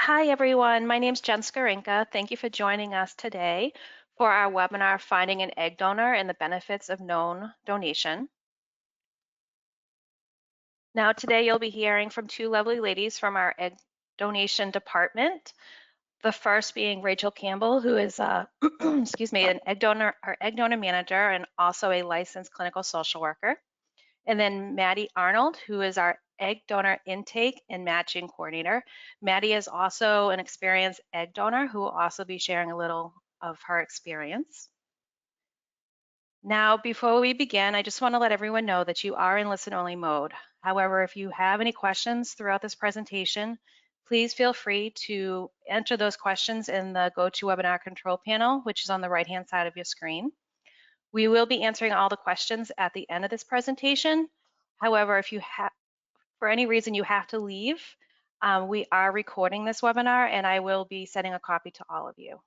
Hi, everyone. My name's Jen Skarinka. Thank you for joining us today for our webinar, Finding an Egg Donor and the Benefits of Known Donation. Now, today you'll be hearing from two lovely ladies from our egg donation department. The first being Rachel Campbell, who is excuse me, an egg donor manager and also a licensed clinical social worker. And then Maddie Arnold, who is our egg donor intake and matching coordinator. Maddie is also an experienced egg donor who will also be sharing a little of her experience. Now, before we begin, I just want to let everyone know that you are in listen-only mode. However, if you have any questions throughout this presentation, please feel free to enter those questions in the GoToWebinar control panel, which is on the right-hand side of your screen. We will be answering all the questions at the end of this presentation. However, if you have, for any reason you have to leave, we are recording this webinar and I will be sending a copy to all of you.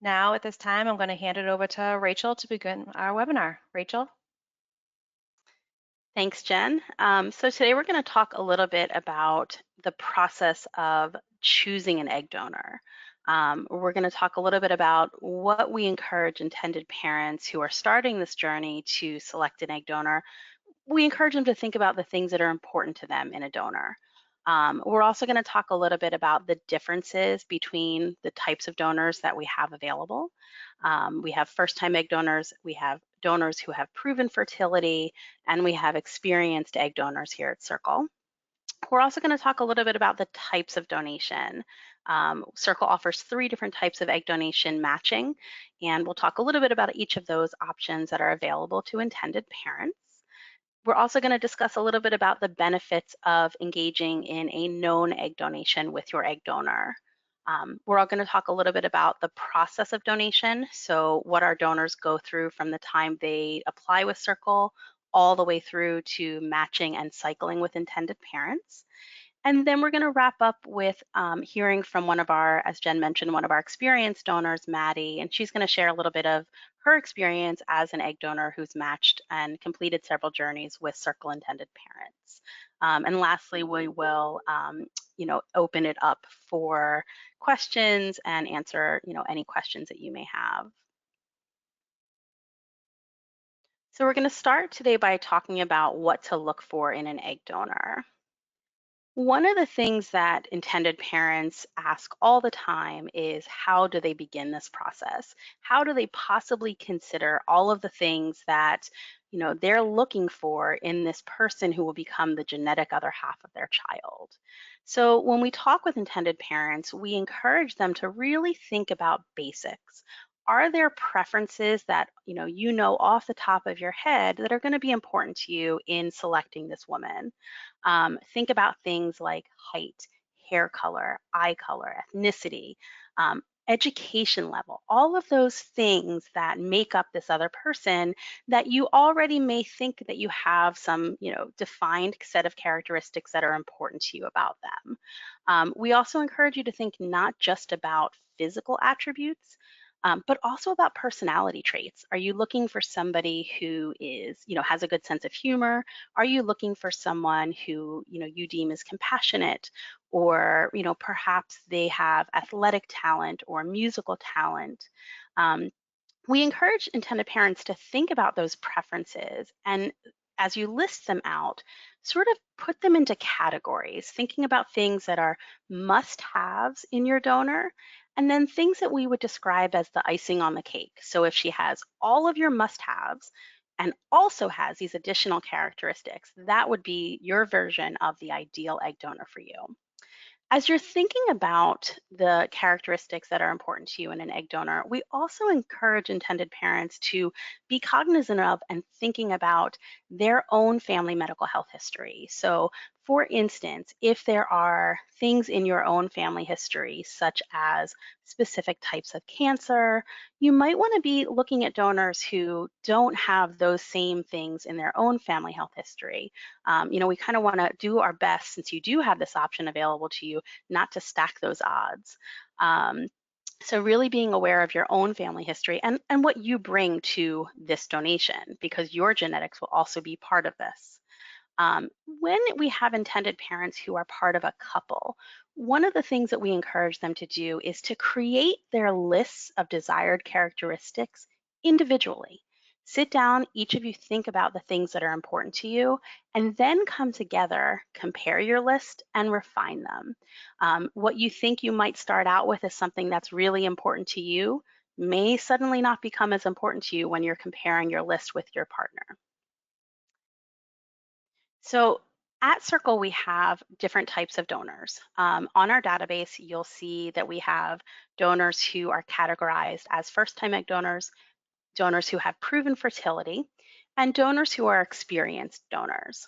Now, at this time, I'm going to hand it over to Rachel to begin our webinar. Rachel? Thanks, Jen. So today we're going to talk a little bit about the process of choosing an egg donor. We're going to talk a little bit about what we encourage intended parents who are starting this journey to select an egg donor. We encourage them to think about the things that are important to them in a donor. We're also going to talk a little bit about the differences between the types of donors that we have available. We have first-time egg donors, we have donors who have proven fertility, and we have experienced egg donors here at Circle. We're also going to talk a little bit about the types of donation. Circle offers 3 different types of egg donation matching, and we'll talk a little bit about each of those options that are available to intended parents. We're also going to discuss a little bit about the benefits of engaging in a known egg donation with your egg donor. We're all going to talk a little bit about the process of donation, so what our donors go through from the time they apply with Circle all the way through to matching and cycling with intended parents. And then we're going to wrap up with hearing from one of our, as Jen mentioned, one of our experienced donors, Maddie, and she's going to share a little bit of her experience as an egg donor who's matched and completed several journeys with Circle intended parents. And lastly, we will, open it up for questions and answer, any questions that you may have. So we're going to start today by talking about what to look for in an egg donor. One of the things that intended parents ask all the time is how do they begin this process? How do they possibly consider all of the things that, they're looking for in this person who will become the genetic other half of their child? So when we talk with intended parents, we encourage them to really think about basics. Are there preferences that, off the top of your head that are going to be important to you in selecting this woman? Think about things like height, hair color, eye color, ethnicity, education level, all of those things that make up this other person that you already may think that you have some, defined set of characteristics that are important to you about them. We also encourage you to think not just about physical attributes, but also about personality traits. Are you looking for somebody who is, has a good sense of humor? Are you looking for someone who, you deem is compassionate, or, perhaps they have athletic talent or musical talent? We encourage intended parents to think about those preferences, and as you list them out, sort of put them into categories, thinking about things that are must-haves in your donor, and then things that we would describe as the icing on the cake. So if she has all of your must-haves and also has these additional characteristics, that would be your version of the ideal egg donor for you. As you're thinking about the characteristics that are important to you in an egg donor, we also encourage intended parents to be cognizant of and thinking about their own family medical health history. So, for instance, if there are things in your own family history, such as specific types of cancer, you might want to be looking at donors who don't have those same things in their own family health history. We kind of want to do our best, since you do have this option available to you, not to stack those odds. So really being aware of your own family history and what you bring to this donation, because your genetics will also be part of this. When we have intended parents who are part of a couple, one of the things that we encourage them to do is to create their lists of desired characteristics individually. Sit down, each of you think about the things that are important to you, and then come together, compare your list, and refine them. What you think you might start out with as something that's really important to you may suddenly not become as important to you when you're comparing your list with your partner. So at Circle, we have different types of donors. On our database, you'll see that we have donors who are categorized as first time egg donors, donors who have proven fertility, and donors who are experienced donors.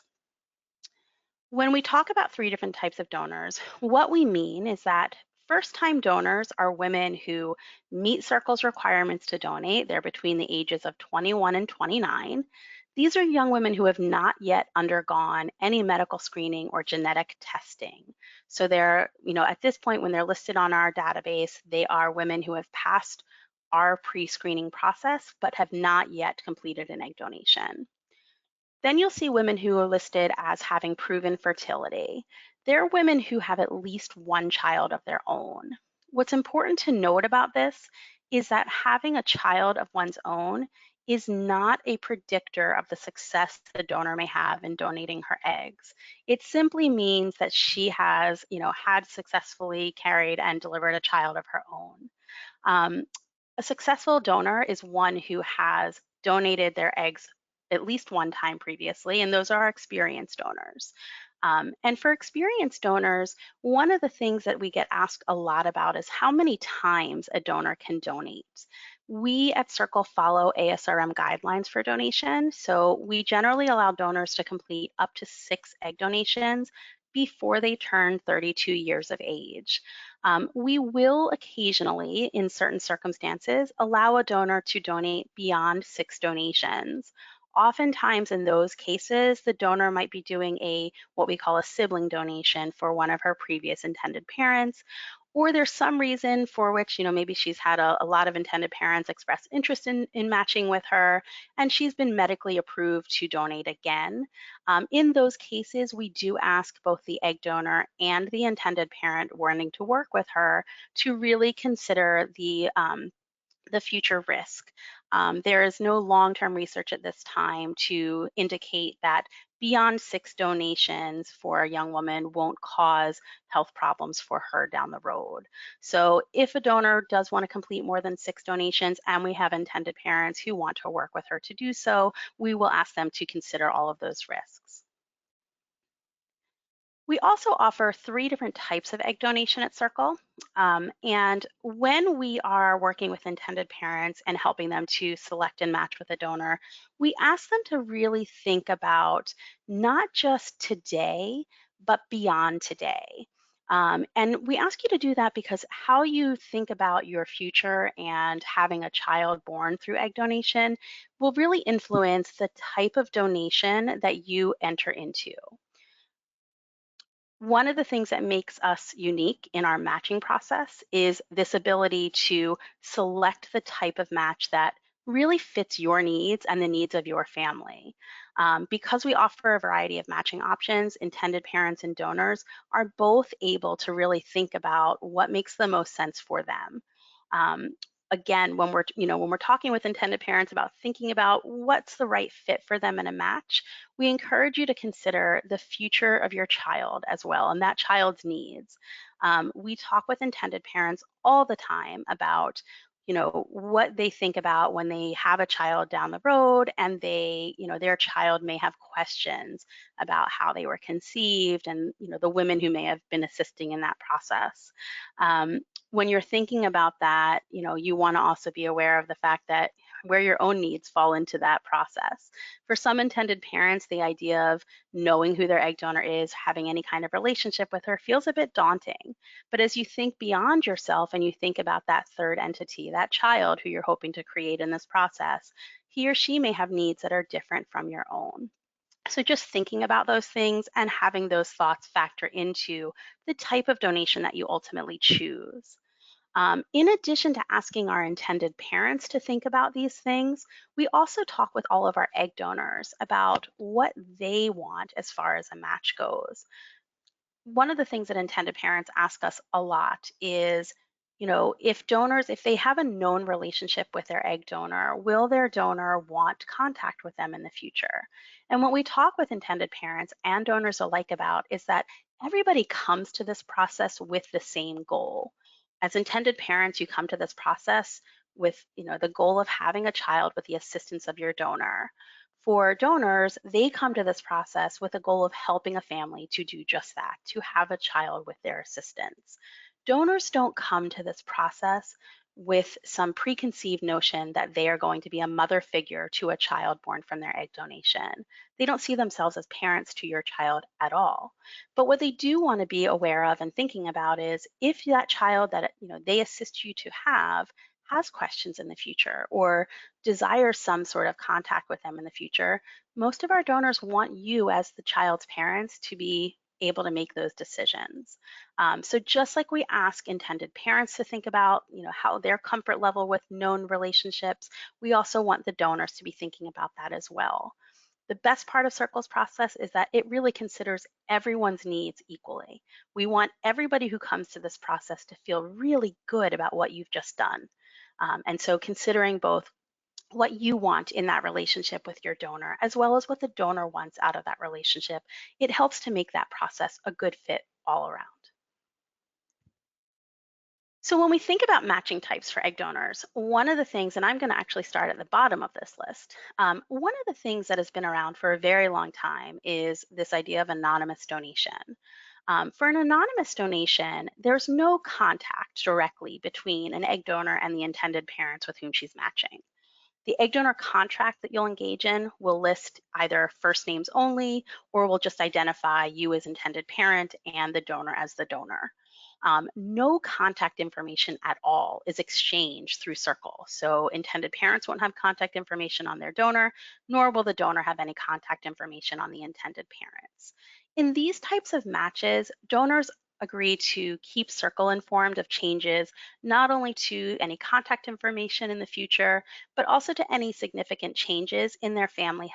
When we talk about three different types of donors, what we mean is that first time donors are women who meet Circle's requirements to donate. They're between the ages of 21 and 29. These are young women who have not yet undergone any medical screening or genetic testing. So they're, at this point when they're listed on our database, they are women who have passed our pre-screening process but have not yet completed an egg donation. Then you'll see women who are listed as having proven fertility. They're women who have at least one child of their own. What's important to note about this is that having a child of one's own is not a predictor of the success the donor may have in donating her eggs. It simply means that she has, had successfully carried and delivered a child of her own. Um, a successful donor is one who has donated their eggs at least one time previously, and those are experienced donors. And for experienced donors, one of the things that we get asked a lot about is how many times a donor can donate. We at Circle follow ASRM guidelines for donation, so we generally allow donors to complete up to 6 egg donations before they turn 32 years of age. We will occasionally, in certain circumstances, allow a donor to donate beyond 6 donations. Oftentimes in those cases, the donor might be doing what we call a sibling donation for one of her previous intended parents, or there's some reason for which, maybe she's had a lot of intended parents express interest in matching with her, and she's been medically approved to donate again. In those cases, we do ask both the egg donor and the intended parent wanting to work with her to really consider the future risk. There is no long-term research at this time to indicate that beyond 6 donations for a young woman won't cause health problems for her down the road. So if a donor does want to complete more than 6 donations and we have intended parents who want to work with her to do so, we will ask them to consider all of those risks. We also offer 3 different types of egg donation at Circle. And when we are working with intended parents and helping them to select and match with a donor, we ask them to really think about not just today, but beyond today. And we ask you to do that because how you think about your future and having a child born through egg donation will really influence the type of donation that you enter into. One of the things that makes us unique in our matching process is this ability to select the type of match that really fits your needs and the needs of your family. Because we offer a variety of matching options, intended parents and donors are both able to really think about what makes the most sense for them. Um, Again, when we're talking with intended parents about thinking about what's the right fit for them in a match, we encourage you to consider the future of your child as well and that child's needs. We talk with intended parents all the time about what they think about when they have a child down the road and their child may have questions about how they were conceived and the women who may have been assisting in that process. When you're thinking about that, you want to also be aware of the fact that where your own needs fall into that process. For some intended parents, the idea of knowing who their egg donor is, having any kind of relationship with her feels a bit daunting. But as you think beyond yourself and you think about that third entity, that child who you're hoping to create in this process, he or she may have needs that are different from your own. So just thinking about those things and having those thoughts factor into the type of donation that you ultimately choose. In addition to asking our intended parents to think about these things, we also talk with all of our egg donors about what they want as far as a match goes. One of the things that intended parents ask us a lot is, if they have a known relationship with their egg donor, will their donor want contact with them in the future? And what we talk with intended parents and donors alike about is that everybody comes to this process with the same goal. As intended parents, you come to this process with, the goal of having a child with the assistance of your donor. For donors, they come to this process with a goal of helping a family to do just that, to have a child with their assistance. Donors don't come to this process with some preconceived notion that they are going to be a mother figure to a child born from their egg donation. They don't see themselves as parents to your child at all. But what they do want to be aware of and thinking about is if that child that they assist you to have has questions in the future or desire some sort of contact with them in the future, most of our donors want you as the child's parents to be able to make those decisions. So just like we ask intended parents to think about, how their comfort level with known relationships, we also want the donors to be thinking about that as well. The best part of Circle's process is that it really considers everyone's needs equally. We want everybody who comes to this process to feel really good about what you've just done. And so considering both what you want in that relationship with your donor, as well as what the donor wants out of that relationship, it helps to make that process a good fit all around. So when we think about matching types for egg donors, one of the things, and I'm going to actually start at the bottom of this list, one of the things that has been around for a very long time is this idea of anonymous donation. For an anonymous donation, there's no contact directly between an egg donor and the intended parents with whom she's matching. The egg donor contract that you'll engage in will list either first names only or will just identify you as intended parent and the donor as the donor. No contact information at all is exchanged through Circle. So intended parents won't have contact information on their donor, nor will the donor have any contact information on the intended parents. In these types of matches, donors agree to keep Circle informed of changes, not only to any contact information in the future, but also to any significant changes in their family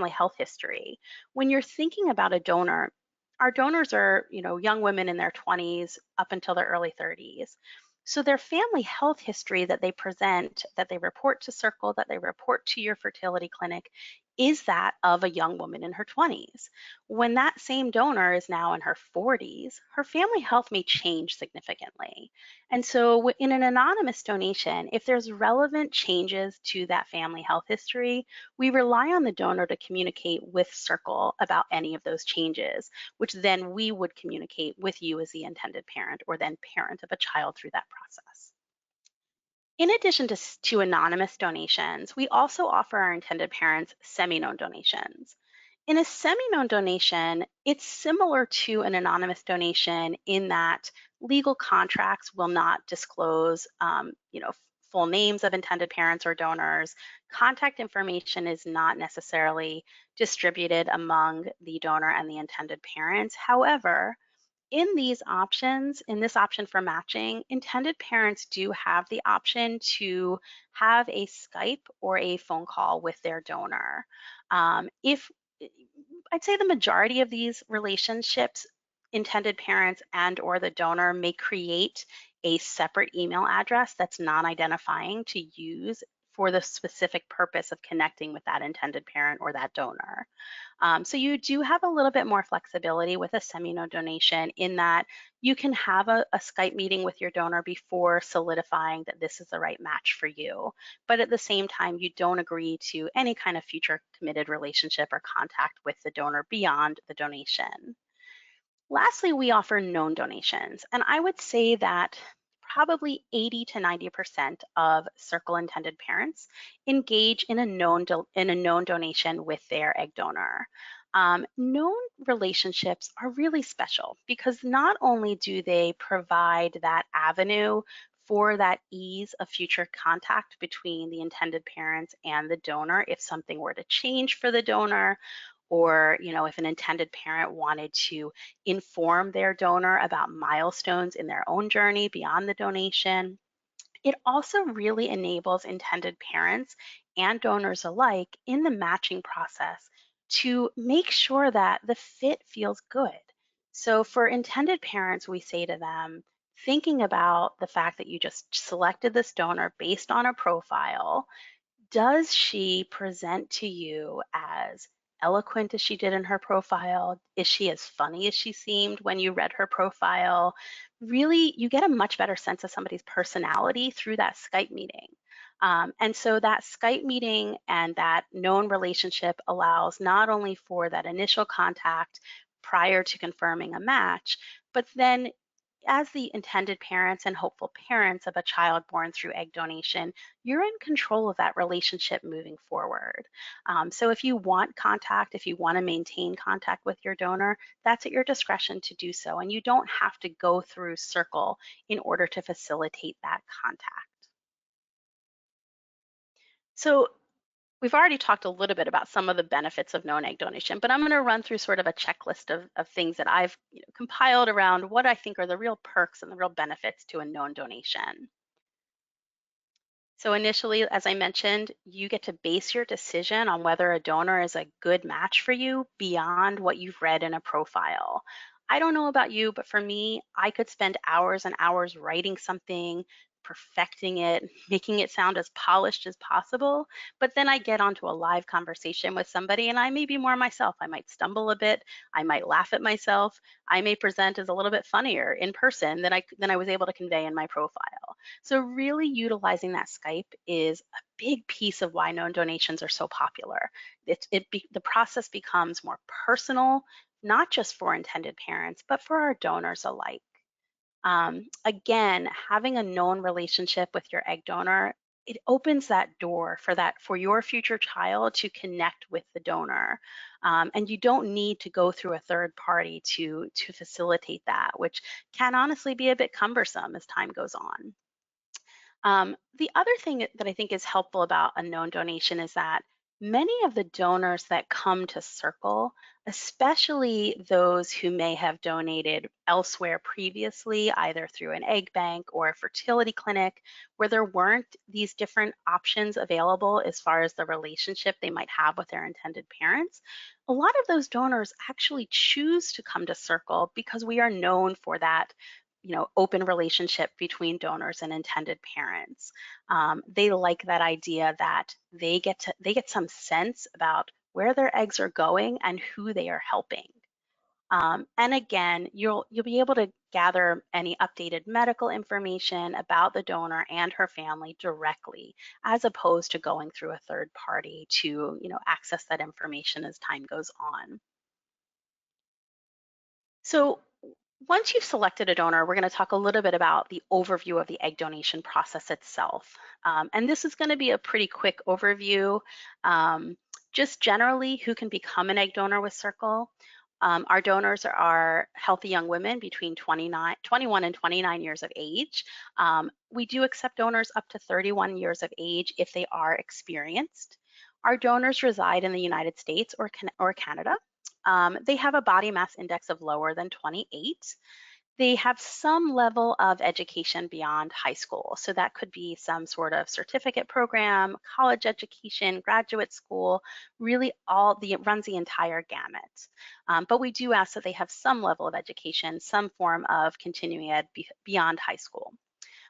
health history. When you're thinking about a donor, our donors are, young women in their 20s up until their early 30s. So their family health history that they present, that they report to Circle, that they report to your fertility clinic, is that of a young woman in her 20s. When that same donor is now in her 40s, her family health may change significantly. And so in an anonymous donation, if there's relevant changes to that family health history, we rely on the donor to communicate with Circle about any of those changes, which then we would communicate with you as the intended parent or then parent of a child through that process. In addition to anonymous donations, we also offer our intended parents semi-known donations. In a semi-known donation, it's similar to an anonymous donation in that legal contracts will not disclose, full names of intended parents or donors. Contact information is not necessarily distributed among the donor and the intended parents. However, in this option for matching, intended parents do have the option to have a Skype or a phone call with their donor. If I'd say the majority of these relationships, intended parents and or the donor may create a separate email address that's non-identifying to use for the specific purpose of connecting with that intended parent or that donor. So you do have a little bit more flexibility with a semi-no donation in that you can have a Skype meeting with your donor before solidifying that this is the right match for you. But at the same time, you don't agree to any kind of future committed relationship or contact with the donor beyond the donation. Lastly, we offer known donations, and I would say that probably 80 to 90% of Circle intended parents engage in a known donation with their egg donor. Known relationships are really special because not only do they provide that avenue for that ease of future contact between the intended parents and the donor if something were to change for the donor, or if an intended parent wanted to inform their donor about milestones in their own journey beyond the donation. It also really enables intended parents and donors alike in the matching process to make sure that the fit feels good. So, for intended parents, we say to them, thinking about the fact that you just selected this donor based on a profile, does she present to you as eloquent as she did in her profile? Is she as funny as she seemed when you read her profile? Really, you get a much better sense of somebody's personality through that Skype meeting. And so that Skype meeting and that known relationship allows not only for that initial contact prior to confirming a match, but then as the intended parents and hopeful parents of a child born through egg donation, you're in control of that relationship moving forward. So if you want contact, if you want to maintain contact with your donor, that's at your discretion to do so. And you don't have to go through Circle in order to facilitate that contact. So we've already talked a little bit about some of the benefits of known egg donation, but I'm going to run through sort of a checklist of things that I've compiled around what I think are the real perks and the real benefits to a known donation. So initially, as I mentioned, you get to base your decision on whether a donor is a good match for you beyond what you've read in a profile. I don't know about you, but for me, I could spend hours and hours writing something, perfecting it, making it sound as polished as possible. But then I get onto a live conversation with somebody and I may be more myself. I might stumble a bit. I might laugh at myself. I may present as a little bit funnier in person than I was able to convey in my profile. So really utilizing that Skype is a big piece of why known donations are so popular. The process becomes more personal, not just for intended parents, but for our donors alike. Again, having a known relationship with your egg donor, it opens that door for your future child to connect with the donor, and you don't need to go through a third party to facilitate that, which can honestly be a bit cumbersome as time goes on. The other thing that I think is helpful about a known donation is that many of the donors that come to Circle, especially those who may have donated elsewhere previously, either through an egg bank or a fertility clinic, where there weren't these different options available as far as the relationship they might have with their intended parents, a lot of those donors actually choose to come to Circle because we are known for that open relationship between donors and intended parents. They like that idea that they get some sense about where their eggs are going and who they are helping. And again, you'll be able to gather any updated medical information about the donor and her family directly, as opposed to going through a third party to access that information as time goes on. So once you've selected a donor, we're going to talk a little bit about the overview of the egg donation process itself. And this is going to be a pretty quick overview. Um, just generally, who can become an egg donor with Circle. Our donors are healthy young women between 21 and 29 years of age. We do accept donors up to 31 years of age if they are experienced. Our donors reside in the United States or Canada. They have a body mass index of lower than 28. They have some level of education beyond high school. So that could be some sort of certificate program, college education, graduate school, really it runs the entire gamut. But we do ask that they have some level of education, some form of continuing ed beyond high school.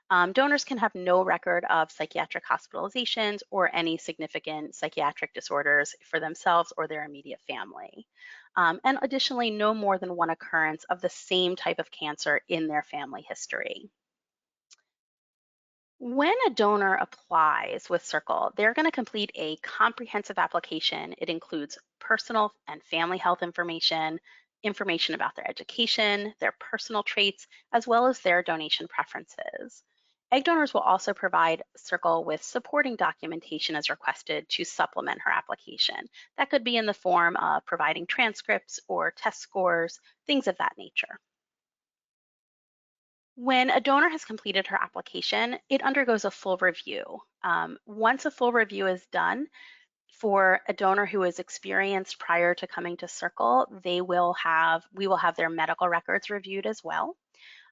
Donors can have no record of psychiatric hospitalizations or any significant psychiatric disorders for themselves or their immediate family. And additionally, no more than one occurrence of the same type of cancer in their family history. When a donor applies with Circle, they're going to complete a comprehensive application. It includes personal and family health information, information about their education, their personal traits, as well as their donation preferences. Egg donors will also provide Circle with supporting documentation as requested to supplement her application. That could be in the form of providing transcripts or test scores, things of that nature. When a donor has completed her application, it undergoes a full review. Once a full review is done, For a donor who is experienced prior to coming to Circle, we will have their medical records reviewed as well.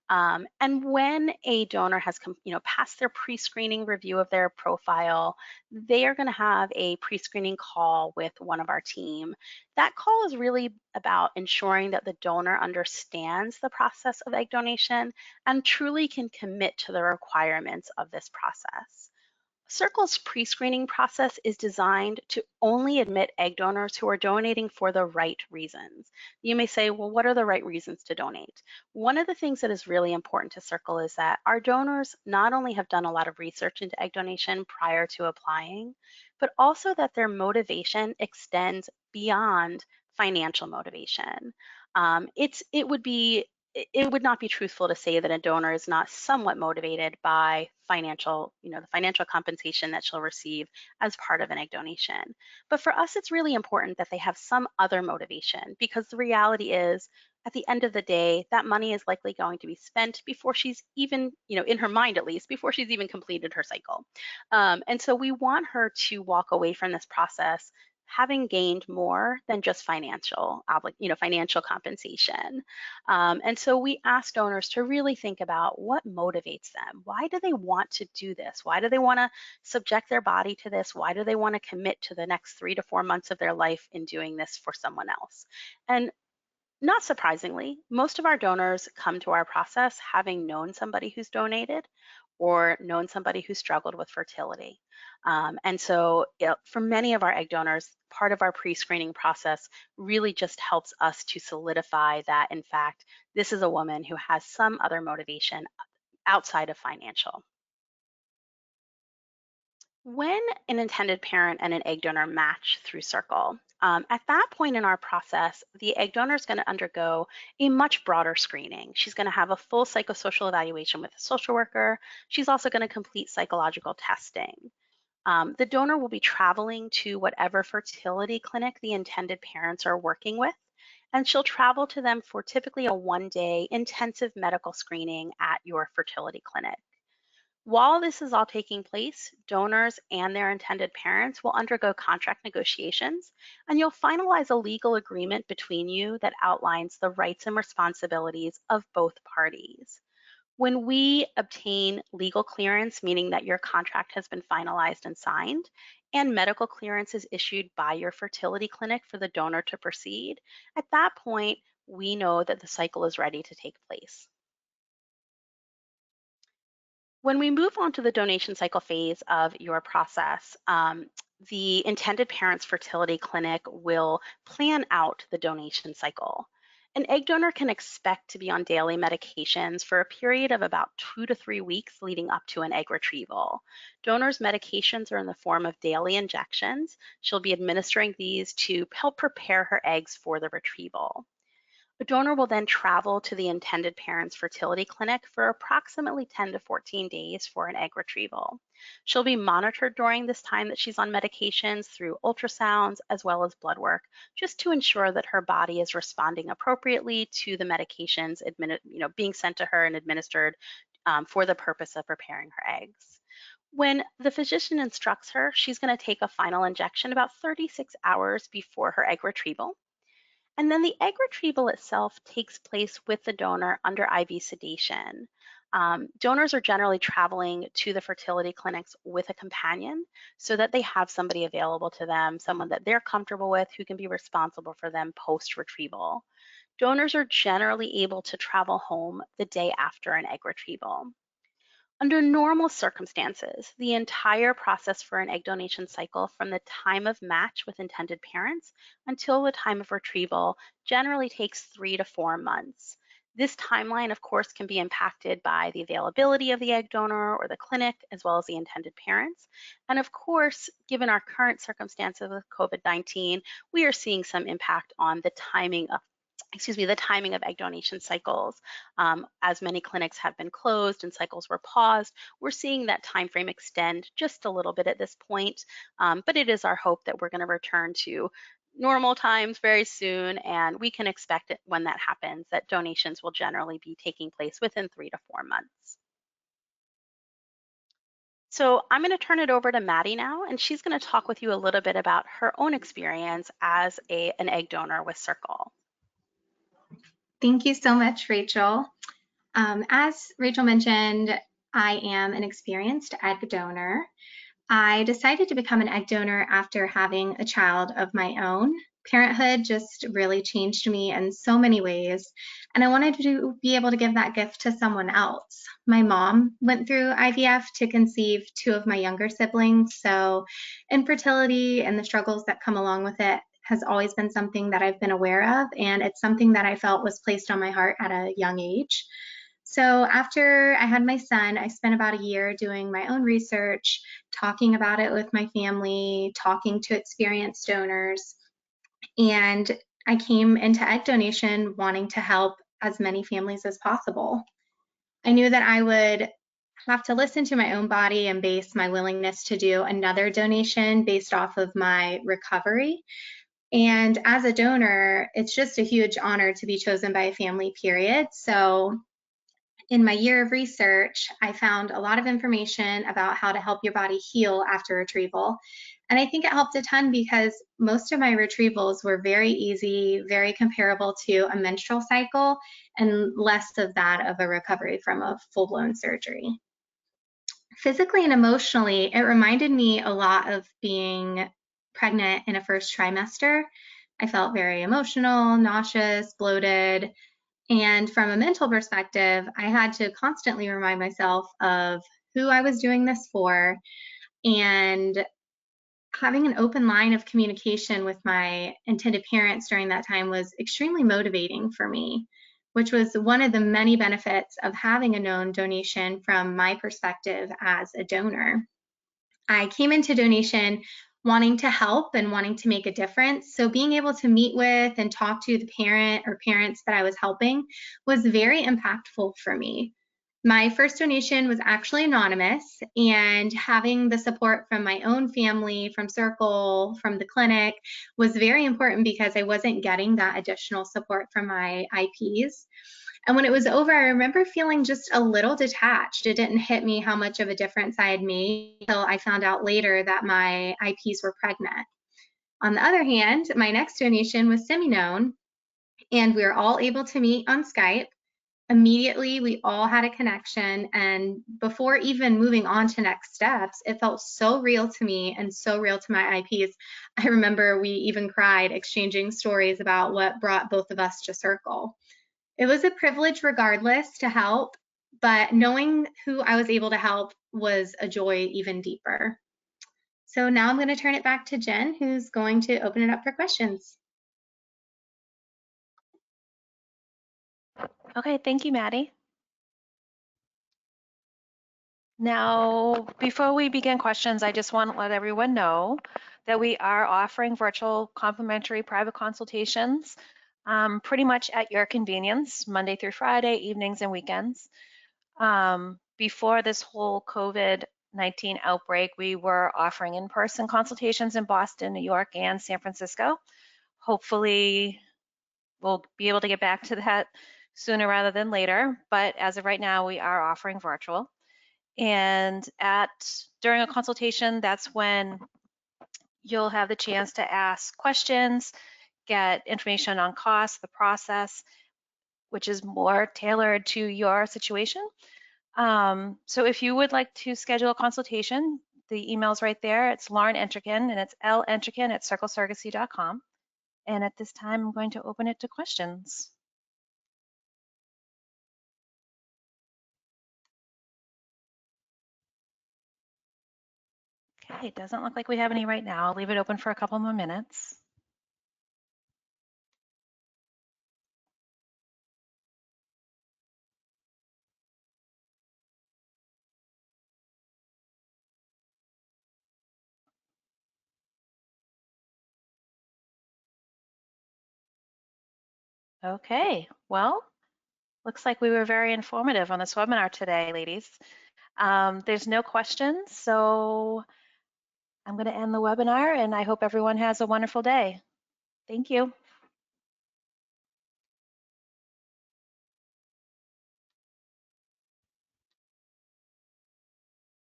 And when a donor has passed their pre-screening review of their profile, they are going to have a pre-screening call with one of our team. That call is really about ensuring that the donor understands the process of egg donation and truly can commit to the requirements of this process. Circle's pre screening process is designed to only admit egg donors who are donating for the right reasons. You may say, well, what are the right reasons to donate? One of the things that is really important to Circle is that our donors not only have done a lot of research into egg donation prior to applying, but also that their motivation extends beyond financial motivation. It would be it would not be truthful to say that a donor is not somewhat motivated by the financial compensation that she'll receive as part of an egg donation. But for us, it's really important that they have some other motivation because the reality is, at the end of the day, that money is likely going to be spent before she's even, in her mind at least, before she's even completed her cycle. And so we want her to walk away from this process having gained more than just financial compensation. And so we ask donors to really think about what motivates them. Why do they want to do this? Why do they want to subject their body to this? Why do they want to commit to the next 3 to 4 months of their life in doing this for someone else? And not surprisingly, most of our donors come to our process having known somebody who's donated or known somebody who struggled with fertility. And so, for many of our egg donors, part of our pre screening process really just helps us to solidify that, in fact, this is a woman who has some other motivation outside of financial. When an intended parent and an egg donor match through Circle, at that point in our process, the egg donor is going to undergo a much broader screening. She's going to have a full psychosocial evaluation with a social worker. She's also going to complete psychological testing. The donor will be traveling to whatever fertility clinic the intended parents are working with, and she'll travel to them for typically a 1 day intensive medical screening at your fertility clinic. While this is all taking place, donors and their intended parents will undergo contract negotiations, and you'll finalize a legal agreement between you that outlines the rights and responsibilities of both parties. When we obtain legal clearance, meaning that your contract has been finalized and signed, and medical clearance is issued by your fertility clinic for the donor to proceed, at that point, we know that the cycle is ready to take place. When we move on to the donation cycle phase of your process, the intended parent's fertility clinic will plan out the donation cycle. An egg donor can expect to be on daily medications for a period of about 2 to 3 weeks leading up to an egg retrieval. Donor's medications are in the form of daily injections. She'll be administering these to help prepare her eggs for the retrieval. The donor will then travel to the intended parent's fertility clinic for approximately 10 to 14 days for an egg retrieval. She'll be monitored during this time that she's on medications through ultrasounds as well as blood work, just to ensure that her body is responding appropriately to the medications being sent to her and administered for the purpose of preparing her eggs. When the physician instructs her, she's going to take a final injection about 36 hours before her egg retrieval. And then the egg retrieval itself takes place with the donor under IV sedation. Donors are generally traveling to the fertility clinics with a companion so that they have somebody available to them, someone that they're comfortable with who can be responsible for them post retrieval. Donors are generally able to travel home the day after an egg retrieval. Under normal circumstances, the entire process for an egg donation cycle from the time of match with intended parents until the time of retrieval generally takes 3 to 4 months. This timeline, of course, can be impacted by the availability of the egg donor or the clinic, as well as the intended parents. And of course, given our current circumstances with COVID-19, we are seeing some impact on the timing of egg donation cycles. As many clinics have been closed and cycles were paused, we're seeing that time frame extend just a little bit at this point. But it is our hope that we're going to return to normal times very soon, and we can expect it when that happens that donations will generally be taking place within 3 to 4 months. So I'm going to turn it over to Maddie now, and she's going to talk with you a little bit about her own experience as an egg donor with Circle. Thank you so much, Rachel. As Rachel mentioned, I am an experienced egg donor. I decided to become an egg donor after having a child of my own. Parenthood just really changed me in so many ways, and I wanted to be able to give that gift to someone else. My mom went through IVF to conceive two of my younger siblings, so infertility and the struggles that come along with it has always been something that I've been aware of, and it's something that I felt was placed on my heart at a young age. So after I had my son, I spent about a year doing my own research, talking about it with my family, talking to experienced donors, and I came into egg donation wanting to help as many families as possible. I knew that I would have to listen to my own body and base my willingness to do another donation based off of my recovery. And as a donor, it's just a huge honor to be chosen by a family, period. So in my year of research, I found a lot of information about how to help your body heal after retrieval. And I think it helped a ton because most of my retrievals were very easy, very comparable to a menstrual cycle, and less of that of a recovery from a full blown surgery. Physically and emotionally, it reminded me a lot of being pregnant in a first trimester. I felt very emotional, nauseous, bloated, and from a mental perspective, I had to constantly remind myself of who I was doing this for, and having an open line of communication with my intended parents during that time was extremely motivating for me, which was one of the many benefits of having a known donation from my perspective as a donor. I came into donation wanting to help and wanting to make a difference. So being able to meet with and talk to the parent or parents that I was helping was very impactful for me. My first donation was actually anonymous, and having the support from my own family, from Circle, from the clinic was very important because I wasn't getting that additional support from my IPs. And when it was over, I remember feeling just a little detached. It didn't hit me how much of a difference I had made until I found out later that my IPs were pregnant. On the other hand, my next donation was semi-known, and we were all able to meet on Skype. Immediately, we all had a connection, and before even moving on to next steps, it felt so real to me and so real to my IPs. I remember we even cried exchanging stories about what brought both of us to Circle. It was a privilege regardless to help, but knowing who I was able to help was a joy even deeper. So now I'm going to turn it back to Jen, who's going to open it up for questions. Okay, thank you, Maddie. Now, before we begin questions, I just want to let everyone know that we are offering virtual complimentary private consultations pretty much at your convenience, Monday through Friday, evenings and weekends. Before this whole COVID-19 outbreak, we were offering in-person consultations in Boston, New York, and San Francisco. Hopefully, we'll be able to get back to that sooner rather than later, but as of right now, we are offering virtual. And during a consultation, that's when you'll have the chance to ask questions, get information on costs, the process, which is more tailored to your situation. So if you would like to schedule a consultation, the email's right there. It's Lauren Entrikin, and it's lentrikin@circlesurrogacy.com. And at this time, I'm going to open it to questions. Okay, it doesn't look like we have any right now. I'll leave it open for a couple more minutes. Okay, well, looks like we were very informative on this webinar today, ladies. There's no questions, so I'm going to end the webinar, and I hope everyone has a wonderful day. Thank you.